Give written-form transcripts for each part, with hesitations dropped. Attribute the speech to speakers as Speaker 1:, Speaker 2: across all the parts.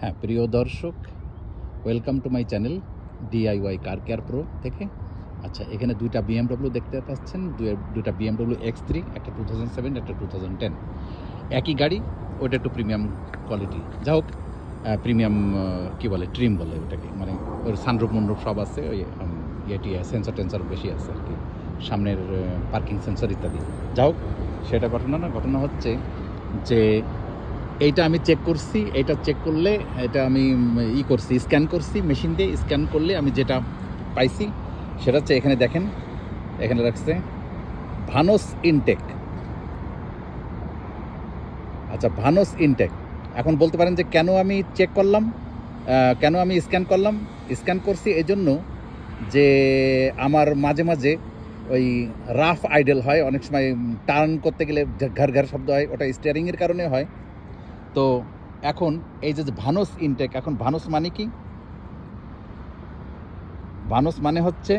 Speaker 1: হ্যাঁ, প্রিয় দর্শক, welcome to my channel DIY car care pro থেকে। আচ্ছা, এখানে দুইটা বিএমডব্লিউ দেখতে পাচ্ছেন, দুইটা বিএমডব্লিউ X3, একটা 2007, একটা 2010। একই গাড়ি, ওটা একটু প্রিমিয়াম কোয়ালিটি। যা হোক, প্রিমিয়াম কী বলে, ট্রিম বলে ওটাকে, মানে ওর সানরুফ মনরুফ সব আছে, ওই ইয়েটি সেন্সর টেন্সর বেশি আছে আর কি, সামনের পার্কিং সেন্সর ইত্যাদি। যা হোক, সেটা ঘটনা হচ্ছে যে এইটা আমি চেক করছি। এটা চেক করলে, এটা আমি করছি, স্ক্যান করছি মেশিন দিয়ে। স্ক্যান করলে আমি যেটা পাইছি সেটা হচ্ছে, এখানে দেখেন, এখানে রাখছে ভানোস ইনটেক। আচ্ছা, ভানোস ইনটেক। এখন বলতে পারেন যে কেন আমি চেক করলাম, কেন আমি স্ক্যান করলাম। স্ক্যান করছি এই জন্য যে আমার মাঝে মাঝে ওই রাফ আইডেল হয়, অনেক সময় টার্ন করতে গেলে ঘর ঘর শব্দ হয়, ওটা স্টিয়ারিংয়ের কারণে হয়। তো এখন এই যে ভানোস ইনটেক, এখন ভানোস মানে কি? ভানোস মানে হচ্ছে,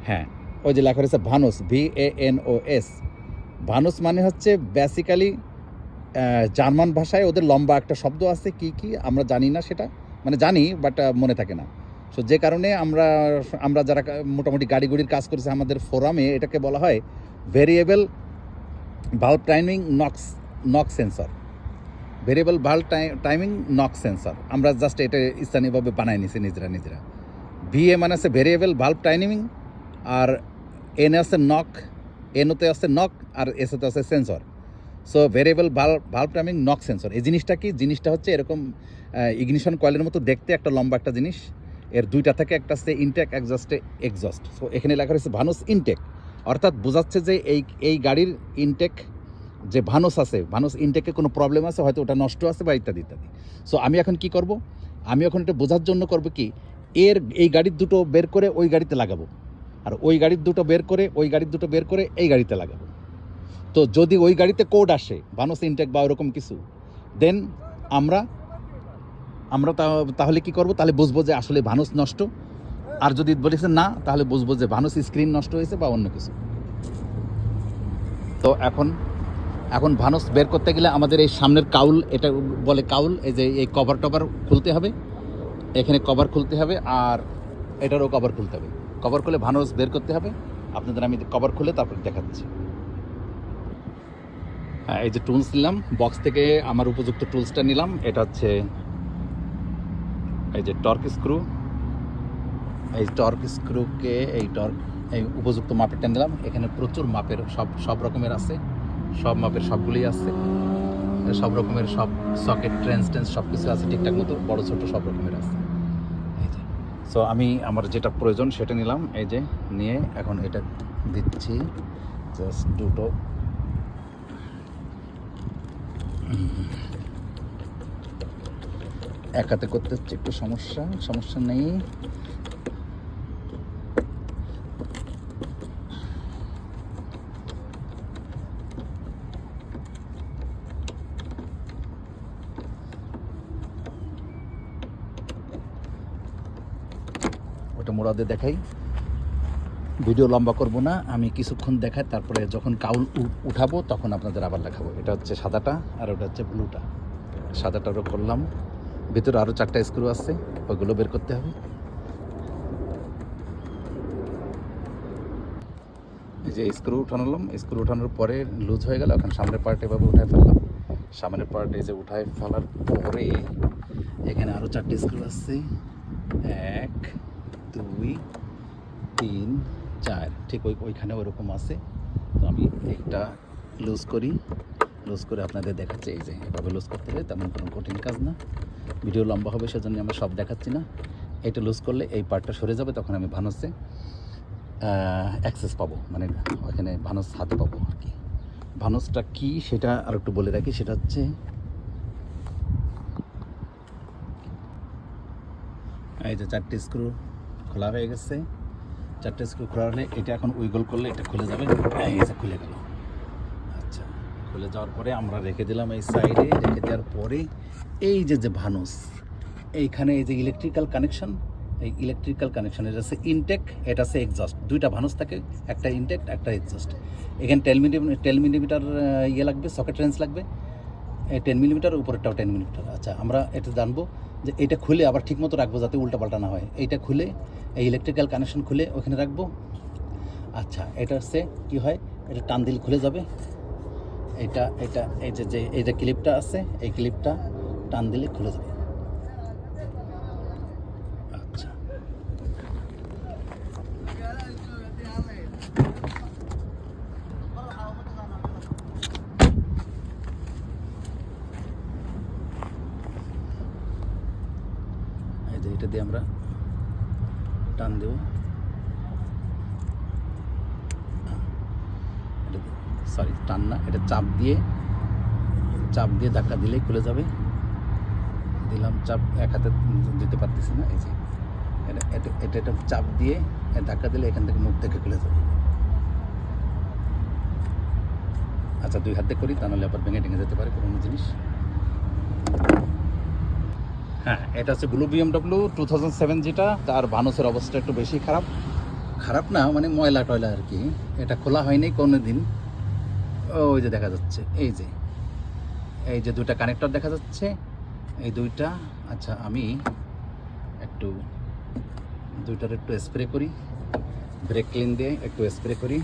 Speaker 1: হ্যাঁ, ওই যে লেখা রয়েছে ভানোস, VANOS। ভানোস মানে হচ্ছে বেসিক্যালি জার্মান ভাষায় ওদের লম্বা একটা শব্দ আছে, কি আমরা জানি না সেটা, মানে জানি বাট মনে থাকে না। সো যে কারণে আমরা যারা মোটামুটি গাড়িগুড়ির কাজ করেছে, আমাদের ফোরামে এটাকে বলা হয় variable valve timing knock sensor. Variable valve timing knock sensor আমরা জাস্ট এটা স্থানীয়ভাবে বানায় নিছি নিজেরা। VA মানে আছে ভেরিয়েবল ভালভ টাইমিং, আর এন আছে নক, এনওতে আছে নক, আর এসওতে আছে sensor. So variable valve timing knock sensor, এই জিনিসটা কি? জিনিসটা হচ্ছে এরকম ইগনিশন কয়েলের মতো দেখতে, একটা লম্বা একটা জিনিস। এর দুইটা থাকে, একটা হচ্ছে ইনটেক, এক্সস্ট। সো এখানে লেখা রয়েছে ভানোস ইনটেক, অর্থাৎ বোঝাচ্ছে যে এই গাড়ির ইনটেক যে ভানোস আছে, ভানোস ইনটেকে কোনো প্রবলেম আছে, হয়তো ওটা নষ্ট আছে বা ইত্যাদি। সো আমি এখন কি করব? আমি এখন এটা বোঝার জন্য করব কি, এই গাড়ির দুটো বের করে ওই গাড়িতে লাগাবো, আর ওই গাড়ির দুটো বের করে এই গাড়িতে লাগাবো। তো যদি ওই গাড়িতে কোড আসে ভানোস ইনটেক বা ওরকম কিছু, দেন আমরা তাহলে কি করব? তাহলে বুঝবো যে আসলে ভানোস নষ্ট। আর যদি বলেছে না, তাহলে বুঝবো যে ভানোস স্ক্রিন নষ্ট হয়েছে বা অন্য কিছু। তো এখন ভানোস বের করতে গেলে আমাদের এই সামনের কাউল, এটা বলে কাউল, এই যে এই কভার টভার খুলতে হবে, এখানে কভার খুলতে হবে, আর এটারও কভার খুলতে হবে। কভার খুলে ভানোস বের করতে হবে। আপনাদের আমি কভার খুলে তারপর দেখাচ্ছি। হ্যাঁ, এই যে টুলস নিলাম বক্স থেকে, আমার উপযুক্ত টুলসটা নিলাম। এটা হচ্ছে এই যে টর্ক স্ক্রু। এই টর্ক স্ক্রুকে এই উপযুক্ত মাপেরটা নিলাম। এখানে প্রচুর মাপের সব রকমের আছে, সব মাপের সবগুলোই আছে, সব রকমের সব সকেট ট্রেন্স সব কিছু আছে ঠিকঠাক মতো, বড় ছোট সব রকমের আছে। এই যে, সো আমি আমার যেটা প্রয়োজন সেটা নিলাম, এই যে নিয়ে এখন এটা দিচ্ছি জাস্ট দুটো। এক হাতে করতে হচ্ছে, একটু সমস্যা নেই। ওটা মোড়াতে দেখাই, ভিডিও লম্বা করব না, আমি কিছুক্ষণ দেখাই, তারপরে যখন কাউল উঠাবো তখন আপনাদের আবার দেখাবো। এটা হচ্ছে সাদাটা, আর ওটা হচ্ছে ব্লুটা। সাদাটারও করলাম, ভিতরে আরও 4টা স্ক্রু আছে, ওইগুলো বের করতে হবে। এই যে স্ক্রু উঠানোলাম, স্ক্রু উঠানোর পরে লুজ হয়ে গেল। এখন সামনের পার্ট এভাবে উঠায় ফেললাম। সামনের পার্ট এই যে উঠায় ফেলার পরে এখানে আরও 4টে স্ক্রু আছে, 1 2 3 4, ঠিক ওইখানে ওইরকম আছে। তো আমি একটা লুজ করে আপনাদের দেখাচ্ছি। এই যে এভাবে লুজ করতে হবে, তেমন কোনো কঠিন কাজ না। ভিডিও লম্বা হবে সেজন্য আমরা সব দেখাচ্ছি না। এটা লুজ করলে এই পার্টটা সরে যাবে, তখন আমি ভানোসে অ্যাক্সেস পাবো, মানে ওখানে ভানোস হাতে পাবো আর কি। ভানোসটা কি সেটা আর একটু বলে রাখি, সেটা হচ্ছে এই যে 4টে স্ক্রু খোলা হয়ে গেছে। 4টে স্ক্রু খোলা হলে এটা এখন উইগল করলে এটা খুলে যাবে। এই যে খুলে গেল। আচ্ছা, খুলে যাওয়ার পরে আমরা রেখে দিলাম এই সাইডে। রেখে দেওয়ার পরে এই যে ভানোস, এইখানে এই যে ইলেকট্রিক্যাল কানেকশন, এই ইলেকট্রিক্যাল কানেকশন, এটা আছে ইনটেক, এটা আছে এক্সস্ট। দুইটা ভানোস থাকে, একটা ইনটেক একটা এক্সস্ট। এখানে 10 মিলিমিটার ইয়ে লাগবে, সকেট রেঞ্জ লাগবে।
Speaker 2: 10 মিলিমিটার, উপরেরটাও 10 মিলিমিটার। আচ্ছা, আমরা এটা জানবো যে এটা খুলে আবার ঠিকমতো রাখবো যাতে উল্টাপাল্টা না হয়। এইটা খুলে এই ইলেকট্রিক্যাল কানেকশন খুলে ওখানে রাখবো। আচ্ছা, এটা হচ্ছে কী হয়, এটা টান দিলে খুলে যাবে। এটা এটা এই যে এই যে ক্লিপটা আছে, এই ক্লিপটা টান দিলে খুলে যাবে। আচ্ছা, এই যে এটা দিয়ে আমরা টান দেব। এটা সরি, টান না, এটা চাপ দিয়ে ধাক্কা দিলেই খুলে যাবে। দিলাম চাপ, এক হাতে দিতে পারতেছি না, এই যে এটা চাপ দিয়ে ধাক্কা দিলে এখান থেকে মুখ থেকে খুলে যাবে। আচ্ছা, 2 হাত দিয়ে করি, তা নাহলে আবার ভেঙে যেতে পারে কোনো জিনিস। হ্যাঁ, এটা হচ্ছে ব্লু BMW 2007, যেটা তার ভানুসের অবস্থা একটু বেশি খারাপ না, মানে ময়লা টয়লা আর কি। এটা খোলা হয়নি কোনো দিন। ওই যে দেখা যাচ্ছে, এই যে 2টা কানেক্টর দেখা যাচ্ছে, এই 2টা। আচ্ছা, আমি একটু 2টার একটু স্প্রে করি, ব্রেক ক্লিন দিয়ে একটু স্প্রে করি।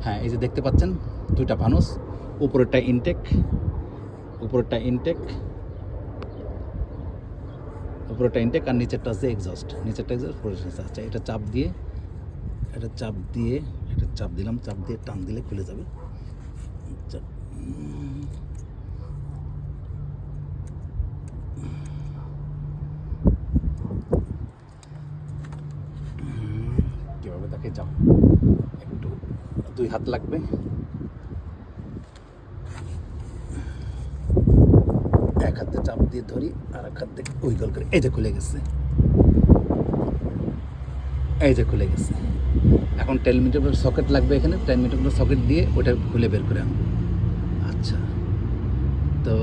Speaker 2: হ্যাঁ, এই যে দেখতে পাচ্ছেন 2টা ভানুস, উপরেরটা ইনটেক আর নিচেরটা আছে এক্সস্ট। আচ্ছা, এটা চাপ দিলাম, চাপ দিয়ে টান দিলে খুলে যাবে। আচ্ছা, কীভাবে তাকে চাপ, একটু 2 হাত লাগবে। এক হাতে চাপ দিয়ে ধরি, আর এক হাত থেকে উইগল করে, এই যে খুলে গেছে। এখন 10 মিটার সকেট লাগবে এখানে, 10 মিটার সকেট দিয়ে ওটা খুলে বের করে আনবো। আচ্ছা, তো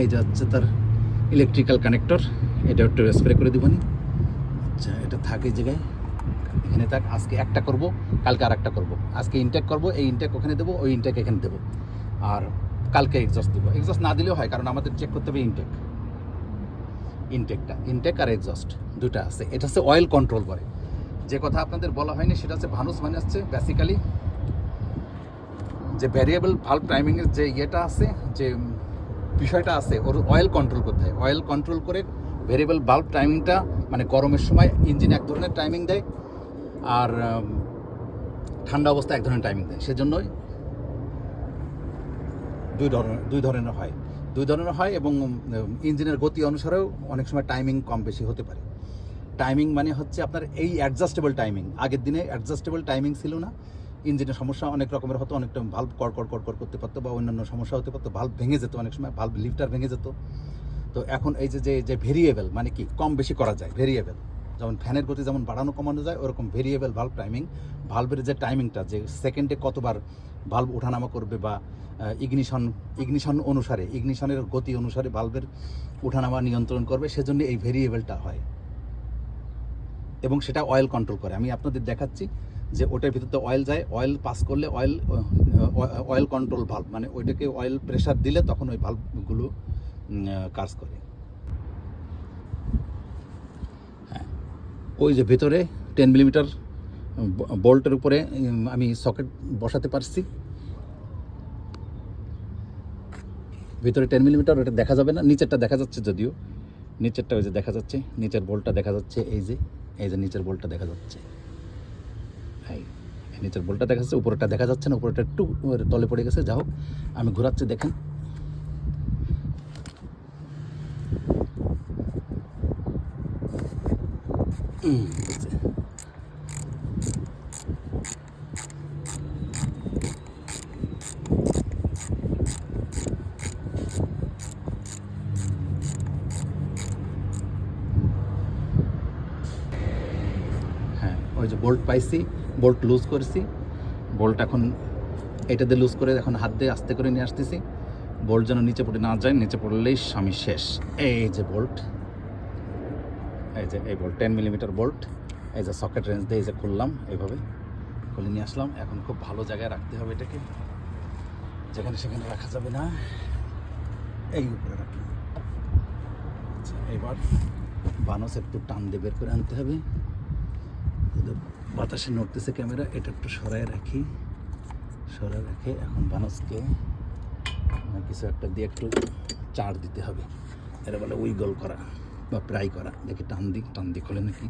Speaker 2: এই যে হচ্ছে তার ইলেকট্রিক্যাল কানেক্টর, এটা একটু স্প্রে করে দিবনি। আচ্ছা, এটা থাকে জায়গায়, এখানে থাক। আজকে একটা করব, কালকে আর একটা করবো। আজকে ইনটেক করব, এই ইনটেক ওখানে দেবো, ওই ইনটেক এখানে দেবো। আর কালকে এক্সস্ট দেবো। এক্সস্ট না দিলেও হয়, কারণ আমাদের চেক করতে হবে ইনটেক আর এক্সস্ট 2টা আছে। এটা হচ্ছে অয়েল কন্ট্রোল করে। যে কথা আপনাদের বলা হয়নি সেটা হচ্ছে ভানুস মানে হচ্ছে বেসিক্যালি যে ভ্যারিয়েবল ভালভ টাইমিংয়ের যে ইয়েটা আছে, যে বিষয়টা আছে, ওর অয়েল কন্ট্রোল করতে হয়। অয়েল কন্ট্রোল করে ভ্যারিয়েবল ভালভ টাইমিংটা, মানে গরমের সময় ইঞ্জিন এক ধরনের টাইমিং দেয়, আর ঠান্ডা অবস্থায় এক ধরনের টাইমিং দেয়। সেজন্যই দুই ধরনের হয় এবং ইঞ্জিনের গতি অনুসারেও অনেক সময় টাইমিং কম বেশি হতে পারে। টাইমিং মানে হচ্ছে আপনার এই অ্যাডজাস্টেবল টাইমিং। আগের দিনে অ্যাডজাস্টেবল টাইমিং ছিল না, ইঞ্জিনের সমস্যা অনেক রকমের হতো, অনেকটা ভাল্ব কড় করতে পারতো, বা অন্যান্য সমস্যা হতে পারতো, ভাল্ব ভেঙে যেত, অনেক সময় ভাল্ব লিফটার ভেঙে যেত। তো এখন এই যে ভেরিয়েবল, মানে কি কম বেশি করা যায়, ভেরিয়েবল, যেমন ফ্যানের গতি যেমন বাড়ানো কমানো যায়, ওরকম ভেরিয়েবল ভাল্ব টাইমিং, ভাল্বের যে টাইমিংটা, যে সেকেন্ডে কতবার ভাল্ব ওঠানামা করবে, বা ইগনিশন অনুসারে, ইগনিশনের গতি অনুসারে ভাল্বের ওঠানামা নিয়ন্ত্রণ করবে, সেজন্য এই ভেরিয়েবলটা হয় এবং সেটা অয়েল কন্ট্রোল করে। আমি আপনাদের দেখাচ্ছি যে ওটার ভিতরে অয়েল যায়, অয়েল পাস করলে অয়েল কন্ট্রোল ভাল্ব, মানে ওইটাকে অয়েল প্রেশার দিলে তখন ওই ভাল্বগুলো কাজ করে। হ্যাঁ, ওই যে ভেতরে 10 মিলিমিটার বোল্টের উপরে আমি সকেট বসাতে পারছি। ভিতরে 10 মিলিমিটার, ওটা দেখা যাবে না, নিচেরটা দেখা যাচ্ছে, যদিও নিচেরটা ওই যে দেখা যাচ্ছে, নিচের বোল্টটা দেখা যাচ্ছে, এই যে নিচের বোল্টটা দেখা যাচ্ছে, এই নিচের বোল্টটা দেখা যাচ্ছে, উপরেরটা দেখা যাচ্ছে না, উপরেরটা একটু তলে পড়ে গেছে। যা হোক, আমি ঘোরাচ্ছি, দেখেন। যে বোল্ট পাইছি, বোল্ট লুজ করেছি, বোল্ট এখন এটাতে লুজ করে এখন হাত দিয়ে আস্তে করে নিয়ে আসতেছি, বোল্ট যেন নিচে পড়ে না যায়, নিচে পড়লেই স্বামী শেষ। এই যে বোল্ট, এই যে এই বোল্ট 10 মিলিমিটার বোল্ট, এই যে সকেট রেঞ্জ দিয়ে এই যে খুললাম, এইভাবে খুলে নিয়ে আসলাম। এখন খুব ভালো জায়গায় রাখতে হবে এটাকে, যেখানে সেখানে রাখা যাবে না, এই উপরে রাখলাম। আচ্ছা, এবার বানস একটু টান দিয়ে বের করে আনতে হবে। বাতাসে নড়তেছে ক্যামেরা, এটা একটু সরায় রাখি, সরায় রেখে এখন বানসকে কিছু একটা দিয়ে একটু চার দিতে হবে। এটা বলে উইগল করা বা প্রাই করা। দেখি টান দিয়ে খোলে নাকি।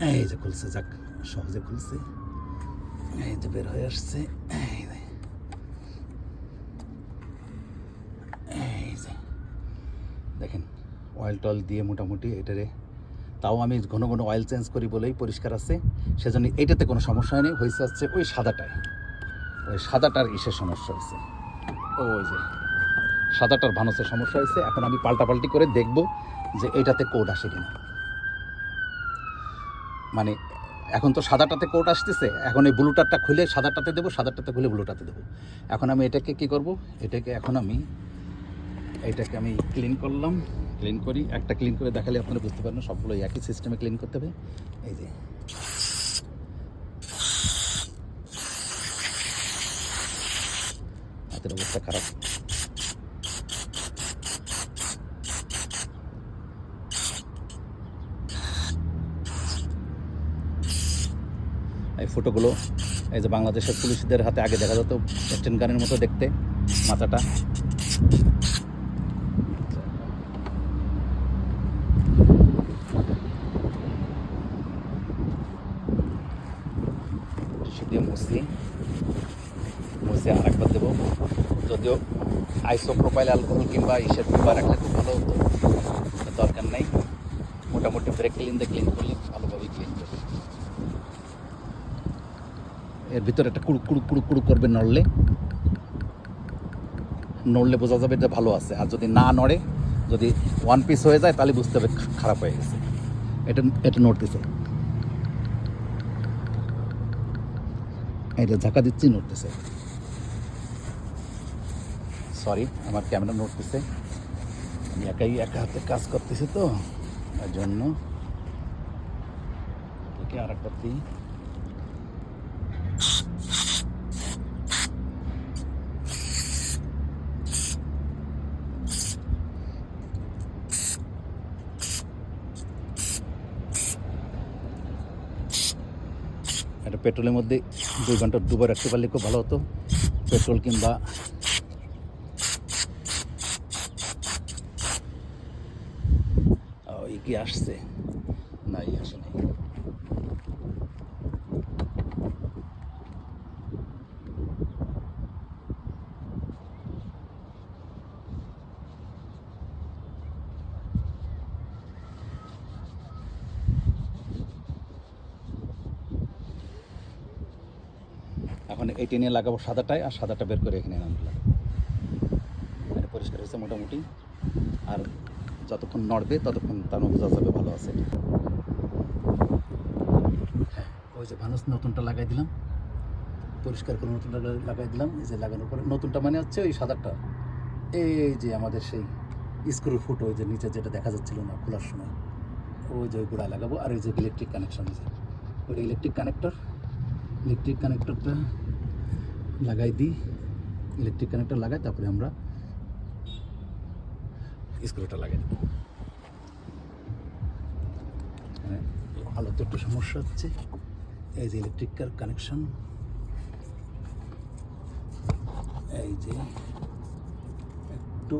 Speaker 2: এই যে খুলছে, যাক সহজে খুলছে, এই যে বের হয়ে আসছে। এই যে দেখেন অয়েল টয়েল দিয়ে মোটামুটি এটারে, তাও আমি ঘন ঘন অয়েল চেঞ্জ করি বলেই পরিষ্কার আছে, সেজন্য এইটাতে কোনো সমস্যা হয়নি। হয়েছে হচ্ছে ওই সাদাটায়, ওই সাদাটার ইসের সমস্যা হয়েছে, ওই যে সাদাটার ভানসের সমস্যা হয়েছে। এখন আমি পাল্টাপাল্টি করে দেখব যে এইটাতে কোড আসে কিনা। মানে এখন তো সাদাটাতে কোড আসতেছে, এখন এই ব্লুটারটা খুলে সাদাটাতে দেবো, সাদাটাতে খুলে ব্লুটাতে দেবো। এখন আমি এটাকে কি করব, এটাকে এখন আমি এইটাকে আমি ক্লিন করলাম, ক্লিন করি, একটা ক্লিন করে দেখালে আপনারা বুঝতে পারেন সবগুলো একই সিস্টেমে ক্লিন করতে হবে। এই যে হাতের অবস্থা খারাপ, এই ফটোগুলো এই যে বাংলাদেশের পুলিশদের হাতে আগে দেখা যেত স্টেন গানের মতো দেখতে, মাথাটা। দিয়ে মুছে আর একবার দেবো। যদিও আইসোপ্রোপাইল অ্যালকোহল কিংবা ইসের পেপার রাখলে খুব ভালো হতো, দরকার নেই। মোটামুটি ব্রেক ক্লিন দিয়ে ক্লিন করলে ভালোভাবেই ক্লিন করবে। এর ভিতরে একটা কুড়ু কুড়ু কুড়ু কুড়ু করবে, নড়লে বোঝা যাবে যে ভালো আছে। আর যদি না নড়ে, যদি ওয়ান পিস হয়ে যায়, তাহলে বুঝতে হবে খারাপ হয়ে গেছে। এটা নড়তেছে, এটা ঝাঁকা দিচ্ছি, নড়তেছে। সরি, আমার ক্যামেরা নড়তেছে, আমি একা হাতে কাজ করতেছি তো, তার জন্য ওকে আর একবার দিই। এটা পেট্রোলের মধ্যে 2 ঘন্টা ডুবে রাখতে পারলে খুব ভালো হতো। পেট্রোল কিংবা কি আসছে, নাই আসে নাই। এখন এইটা নিয়ে লাগাবো সাদাটায়, আর সাদাটা বের করে এখানে নাম লাগাবো। এটা পরিষ্কার হয়েছে মোটামুটি, আর যতক্ষণ নড়বে ততক্ষণ তার বোঝা যাবে ভালো আছে। হ্যাঁ, ওই যে ভানস নতুনটা লাগাই দিলাম, পরিষ্কার করে নতুনটা লাগাই দিলাম। এই যে লাগানোর পরে নতুনটা মানে হচ্ছে ওই সাদাটা, এই যে আমাদের সেই স্ক্রু ফুট, ওই যে নিচে যেটা দেখা যাচ্ছিল না খোলার সময়, ওই যে ওই গোড়ায় লাগাবো। আর ওই যে ইলেকট্রিক কানেকশন, ওই ইলেকট্রিক কানেক্টরটা লাগাই দিই। ইলেকট্রিক কানেক্টর লাগাই, তারপরে আমরা স্ক্রুটা লাগাই দেবো। আলো তো একটু সমস্যা হচ্ছে, এই যে ইলেকট্রিক কানেকশন, এই যে একটু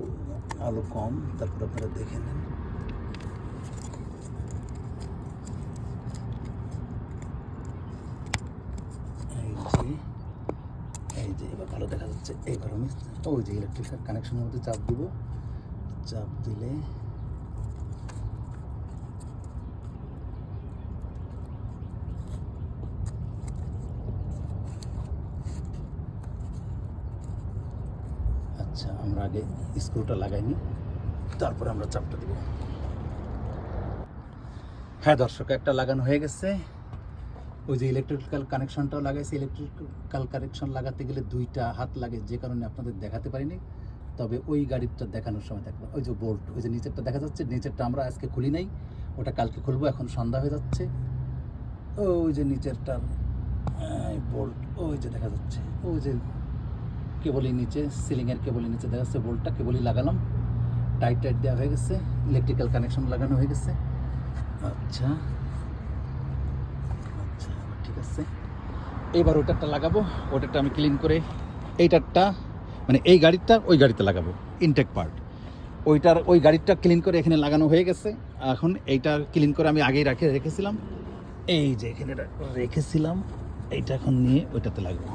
Speaker 2: আলো কম, তারপর আপনারা দেখে নেন। এই যে এবার ভালো দেখা যাচ্ছে। এইবার আমি ওই যে ইলেকট্রিক কানেকশনের মধ্যে চাপ দিব, চাপ দিলে আচ্ছা, আমরা আগে স্ক্রুটা লাগাইনি, তারপরে আমরা চাপটা দিব। হ্যাঁ দর্শক, একটা লাগানো হয়ে গেছে। ওই যে ইলেকট্রিক্যাল কানেকশনটাও লাগাইছি, ইলেকট্রিক্যাল কানেকশন লাগাতে গেলে 2টা হাত লাগে, যে কারণে আপনাদের দেখাতে পারিনি। তবে ওই গাড়িটা দেখানোর সময় দেখবো, ওই যে বোল্ট, ওই যে নিচেরটা দেখা যাচ্ছে, নিচেরটা আমরা আজকে খুলি নাই, ওটা কালকে খুলবো, এখন সন্ধ্যা হয়ে যাচ্ছে। ওই যে নিচেরটার বোল্ট, ওই যে দেখা যাচ্ছে, ওই যে কেবলই নিচে, সিলিংয়ের কেবলই নিচে দেখা যাচ্ছে বোল্টটা, কেবলই লাগালাম, টাইট দেওয়া হয়ে গেছে, ইলেকট্রিক্যাল কানেকশন লাগানো হয়ে গেছে। আচ্ছা আচ্ছা, ঠিক আছে। এবার ওটারটা লাগাবো, ওটারটা আমি ক্লিন করে, এইটারটা মানে এই গাড়িটা ওই গাড়িতে লাগাবো, ইনটেক পার্ট ওই গাড়িটা ক্লিন করে এখানে লাগানো হয়ে গেছে। এখন এইটা ক্লিন করে আমি আগেই রেখেছিলাম, এই যে এখানে রেখেছিলাম, এইটা এখন নিয়ে ওইটাতে লাগবো।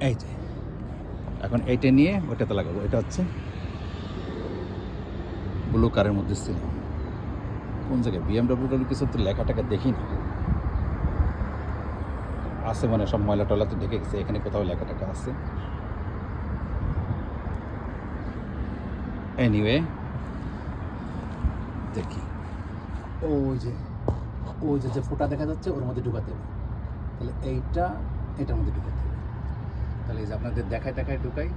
Speaker 2: এই যে এখন এইটা নিয়ে ওইটাতে লাগাবো। এটা হচ্ছে ব্লু কারের মধ্যে ছিল, কোন জায়গায় BMW কিছু তো লেখাটাকে দেখি না, আছে মানে সব ময়লা টয়লা তো ঢেকে গেছে, এখানে কোথাও লেখাটাকে আছে। এনিওয়ে দেখি, ওই যে ফোঁটা দেখা যাচ্ছে ওর মধ্যে ঢুকাতে হবে, তাহলে এটার মধ্যে ঢুকাতে হবে। তাহলে এই যে আপনাদের দেখায় ঢুকাই,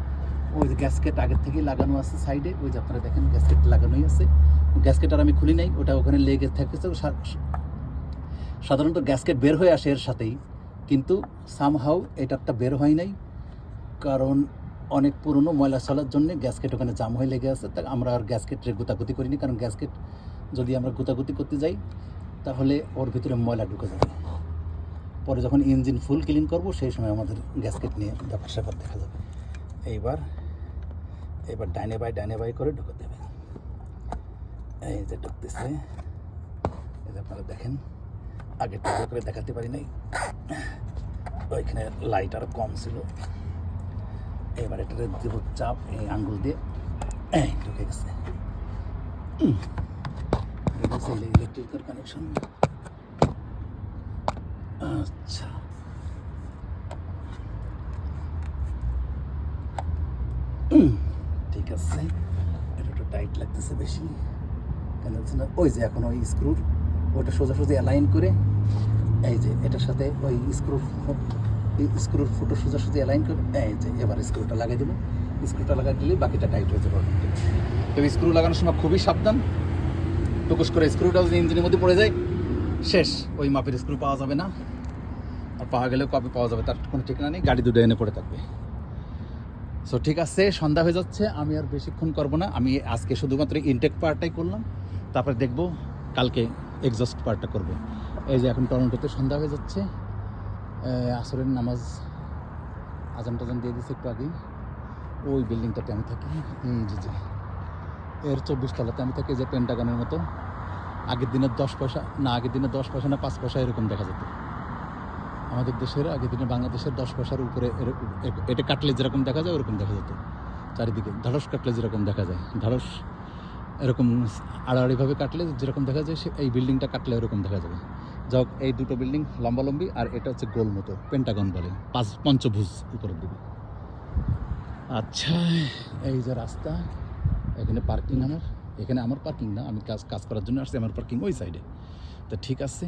Speaker 2: ওই যে গ্যাসকেট আগের থেকেই লাগানো আছে সাইডে, ওই যে আপনারা দেখেন গ্যাসকেট লাগানোই আছে। গ্যাসকেট আর আমি খুলি নাই, ওটা ওখানে লেগে থাকতেছে। সাধারণত গ্যাসকেট বের হয়ে আসে এর সাথেই, কিন্তু সামহাউ এটারটা বের হয় নাই, কারণ অনেক পুরনো ময়লা চলার জন্য গ্যাসকেট ওখানে জাম হয়ে লেগে আছে। তা আমরা আর গ্যাসকেটে গুতাগুতি করিনি, কারণ গ্যাসকেট যদি আমরা গুতাগুতি করতে যাই তাহলে ওর ভিতরে ময়লা ঢুকে যাবে। পরে যখন ইঞ্জিন ফুল ক্লিন করব সেই সময় আমাদের গ্যাসকেট নিয়ে ব্যাপার স্যাপার দেখা যাবে। এইবার ডাইনে বাই করে ঢুকে দেবে। এই যে ঢুকতেছে, এই যে আপনারা দেখেন, আগে টুকরো করে দেখাতে পারি নাই, ওইখানে লাইট আরও কম ছিল। এবার এটা দেব চাপ, এই আঙ্গুল দিয়ে ঢুকে গেছে। Electrical connection. আচ্ছা, ঠিক আছে, এটা একটু টাইট লাগতেছে বেশি, কেন হচ্ছে না, ওই যে এখন ওই স্ক্রুর ওটা সোজাসুজি অ্যালাইন করে, এই যে এটার সাথে ওই স্ক্রুর ফুটো সোজাসুজি অ্যালাইন করে, এই যে এবার স্ক্রুটা লাগাই দেবো। স্ক্রুটা লাগাই দিলে বাকিটা টাইট হয়ে যাবে। তবে স্ক্রু লাগানোর সময় খুবই সাবধান, টুকুস করে স্ক্রুটা যদি ইঞ্জিনের মধ্যে পড়ে যায় শেষ, ওই মাপের স্ক্রু পাওয়া যাবে না, আর পাওয়া গেলেও কবে পাওয়া যাবে তার কোনো ঠিকানা নেই, গাড়ি দুটো এনে পড়ে থাকবে। সো ঠিক আছে, সন্ধ্যা হয়ে যাচ্ছে, আমি আর বেশিক্ষণ করবো না। আমি আজকে শুধুমাত্র ইনটেক পার্টটাই করলাম, তারপরে দেখবো কালকে এক্সস্ট পার্টটা করবো। এই যে এখন টরন্টোতে সন্ধ্যা হয়ে যাচ্ছে, আসরের নামাজ আজান টাজান দিয়ে দিচ্ছে একটু আগেই। ওই বিল্ডিংটাতে আমি থাকি, এই যে এর 24 তলাতে আমি থাকি, যে পেন্টাগনের মতো। আগের দিনের 10 পয়সা না, আগের দিনে 10 পয়সা না 5 পয়সা এরকম দেখা যেত আমাদের দেশের। আগের দিনে বাংলাদেশের 10 পয়সার উপরে এটা কাটলে যেরকম দেখা যায় ওরকম দেখা যেত চারিদিকে। ঢাড়স কাটলে যেরকম দেখা যায়, ঢাড়স এরকম আড়াআড়িভাবে কাটলে যেরকম দেখা যায়, এই বিল্ডিংটা কাটলে ওরকম দেখা যাবে। যাক, এই দুটো বিল্ডিং লম্বালম্বি, আর এটা হচ্ছে গোল মতো, পেন্টাগন বলে, পঞ্চভুজ উপরের দিকে। আচ্ছা, এই যে রাস্তা, এখানে পার্কিং এখানে আমার পার্কিং না, আমি কাজ করার জন্য আসছি, আমার পার্কিং ওই সাইডে। তো ঠিক আছে,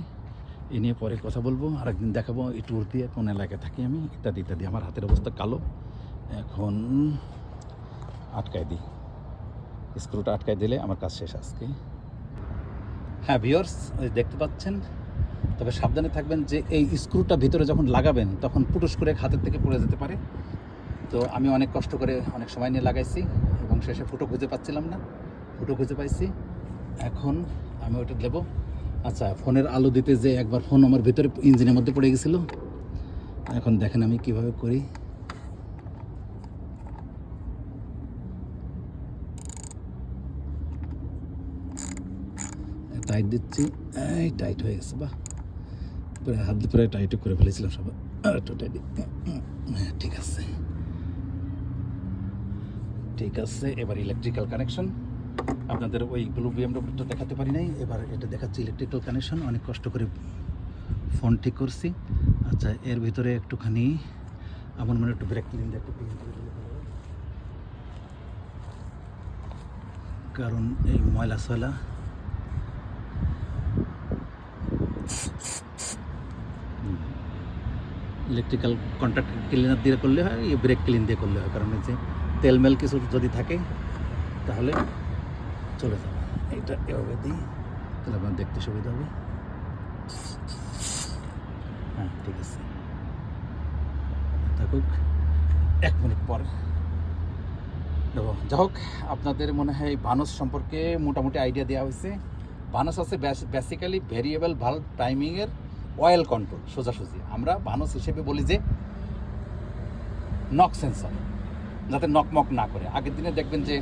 Speaker 2: এ নিয়ে পরে কথা বলবো, আরেকদিন দেখাবো এই ট্যুর দিয়ে কোন এলাকায় থাকি আমি, ইত্যাদি। আমার হাতের অবস্থা কালো, এখন আটকায় দিই, স্ক্রুটা আটকায় দিলে আমার কাজ শেষ আজকে। হ্যাঁ ভিউয়ার্স, দেখতে পাচ্ছেন, তবে সাবধানে থাকবেন যে এই স্ক্রুটা ভিতরে যখন লাগাবেন তখন পুটুস করে হাতের থেকে পড়ে যেতে পারে। তো আমি অনেক কষ্ট করে অনেক সময় নিয়ে লাগাইছি এবং শেষে ফুটো খুঁজে পাচ্ছিলাম না, ফুটো খুঁজে পাইছি, এখন আমি ওটা দেবো। আচ্ছা, ফোনের আলো দিতে যে একবার ফোন আমার ভিতরে ইঞ্জিনের মধ্যে পড়ে গেছিল, এখন দেখেন আমি কিভাবে করি। টাইট দিচ্ছি, এই টাইট হয়ে গেছে, বাহ, পুরো হাত দিয়ে পুরো টাইট করে ফেলেছিলাম সবাই, একটু টাইট। হ্যাঁ, ঠিক আছে। এবার ইলেকট্রিক্যাল কানেকশন, আপনাদের ওই ব্লু BMW দেখাতে পারি নাই, এবার এটা দেখাচ্ছি ইলেকট্রিক্যাল কানেকশন। অনেক কষ্ট করে ফোন ঠিক করছি। আচ্ছা, এর ভিতরে একটুখানি আমার মনে একটু ব্রেক ক্লিন দিয়ে একটু ক্লিন করে দিলে ভালো হয়, কারণ এই ময়লা সয়লা ইলেকট্রিক্যাল কন্ট্যাক্ট ক্লিনার দিয়ে করলে হয়, এই ব্রেক ক্লিন দিয়ে করলে হয়, কারণ এই যে তেলমেল কিছু যদি থাকে তাহলে চলে যাবে। এইটা এভাবে দিই, তাহলে আপনার দেখতে সুবিধা হবে। হ্যাঁ ঠিক আছে, থাকুক, 1 মিনিট পর দেবো। যা হোক, আপনাদের মনে হয় ভানস সম্পর্কে মোটামুটি আইডিয়া দেওয়া হয়েছে। ভানস আছে বেসিক্যালি ভেরিয়েবল ভালভ টাইমিংয়ের অয়েল কন্ট্রোল, সোজাসুজি আমরা ভানস হিসেবে বলি যে নক সেন্সর, যাতে নকমক না করে। আগের দিনে দেখবেন যে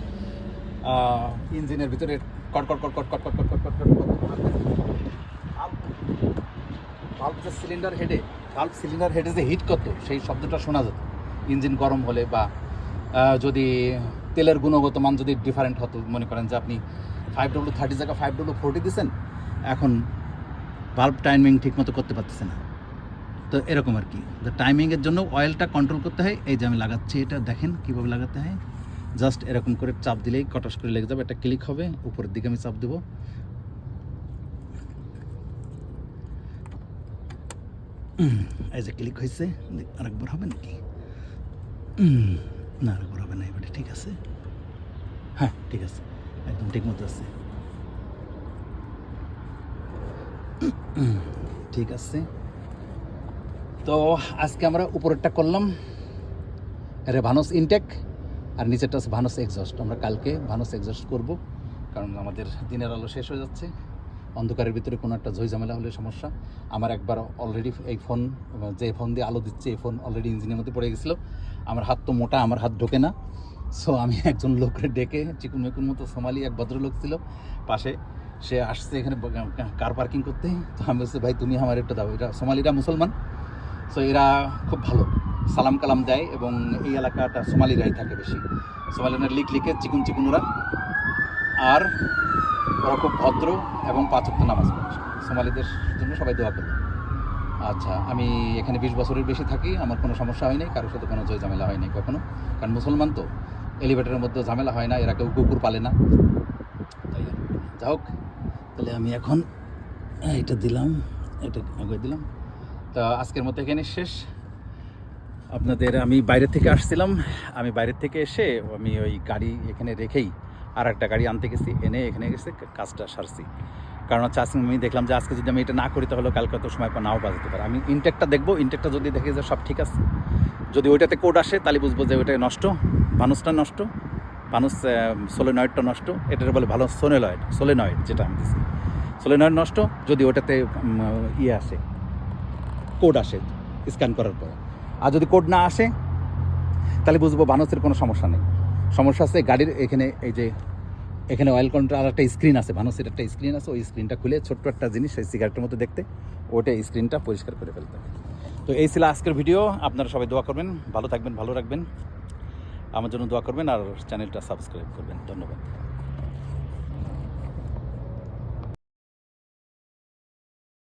Speaker 2: ইঞ্জিনের ভিতরে কটকট কটকট কটকট কটকট কটকট ভালভ যে সিলিন্ডার হেডে যে হিট করতো, সেই শব্দটা শোনা যেত ইঞ্জিন গরম হলে, বা যদি তেলের গুণগত মান যদি ডিফারেন্ট হতো। মনে করেন যে আপনি 5W30 জায়গায় 5W40 দিচ্ছেন, এখন ভালভ টাইমিং ঠিকমতো করতে পারতেছে না। তো এরকম আর কি, টাইমিংয়ের জন্য অয়েলটা কন্ট্রোল করতে হয়। এই যে আমি লাগাচ্ছি, এটা দেখেন কীভাবে লাগাতে হয়। জাস্ট এরকম করে চাপ দিলেই কটাস করে লেগে যাবে, একটা ক্লিক হবে, উপরের দিকে আমি চাপ দেবো। এই যে ক্লিক হয়েছে, আরেকবার হবে নাকি? না, আরেকবার হবে না, এবারে ঠিক আছে। হ্যাঁ ঠিক আছে, একদম ঠিক মতো আছে, ঠিক আছে। তো আজকে আমরা উপরেরটা করলাম, আরে ভানস ইনটেক, আর নিচেরটা আছে ভানস এক্সস্ট। আমরা কালকে ভানস এক্সস্ট করব, কারণ আমাদের দিনের আলো শেষ হয়ে যাচ্ছে। অন্ধকারের ভিতরে কোনো একটা ঝামেলা হলে সমস্যা। আমার একবার অলরেডি এই ফোন, যে ফোন দিয়ে আলো দিচ্ছে, এই ফোন অলরেডি ইঞ্জিনের মধ্যে পড়ে গেছিলো। আমার হাত তো মোটা, আমার হাত ঢোকে না। সো আমি একজন লোককে ডেকে, চিকুন মেকুন মতো সোমালি এক ভদ্রলোক ছিল পাশে, সে আসছে এখানে কার পার্কিং করতে। তো আমি বলছি, ভাই তুমি আমার একটা দাও। এটা সোমালিরা মুসলমান, সো এরা খুব ভালো, সালাম কালাম দেয়, এবং এই এলাকাটা সোমালিরাই থাকে বেশি। সোমালিরা লিখে চিকুন ওরা, আর ওরা খুব ভদ্র এবং 5 ওয়াক্ত নামাজ পড়ে। সোমালিদের জন্য সবাই দোয়া করবে। আচ্ছা, আমি এখানে 20 বছরের বেশি থাকি, আমার কোনো সমস্যা হয়নি, কারোর সাথে কোনো ঝামেলা হয়নি কখনো, কারণ মুসলমান তো এলিভেটরের মধ্যে ঝামেলা হয় না, এরা কেউ কুকুর পালে না। তাই যা হোক, তাহলে আমি এখন এটা দিলাম, এটা আগে দিলাম। তা আজকের মতো এখানে শেষ। আপনাদের আমি বাইরে থেকে আসছিলাম, আমি বাইরের থেকে এসে আমি ওই গাড়ি এখানে রেখেই আর একটা গাড়ি আনতে গেছি, এনে এখানে গেছে কাজটা সারছি। কারণ হচ্ছে আজকে আমি দেখলাম যে আজকে যদি আমি এটা না করি তাহলে কালকে তো সময় নাও বাজতে পারে। আমি ইনটেকটা দেখবো, ইনটেকটা যদি দেখি যে সব ঠিক আছে, যদি ওইটাতে কোড আসে তাহলে বুঝবো যে ওইটা নষ্ট, ভানুসটা নষ্ট, ভানুস সোলেনয়েডটা নষ্ট। এটার বলে ভালো সোলেনয়েড যেটা আমি দিচ্ছি, সোলেনয়েড নষ্ট। যদি ওটাতে ইয়ে আসে, কোড আসে স্ক্যান করার পরে, আর যদি কোড না আসে তাহলে বুঝবো ভানুসের কোনো সমস্যা নেই। সমস্যা আছে গাড়ির এখানে, এই যে এখানে অয়েল কন্ট্রোল আর একটা স্ক্রিন আছে, ভানুসের একটা স্ক্রিন আছে, ওই স্ক্রিনটা খুলে ছোট্ট একটা জিনিস, সেই সিগারেটের মতো দেখতে, ওটা স্ক্রিনটা পরিষ্কার করে ফেলতে হবে। তো এই ছিল আজকের ভিডিও। আপনারা সবাই দোয়া করবেন, ভালো থাকবেন, ভালো রাখবেন, আমার জন্য দোয়া করবেন, আর চ্যানেলটা সাবস্ক্রাইব করবেন। ধন্যবাদ।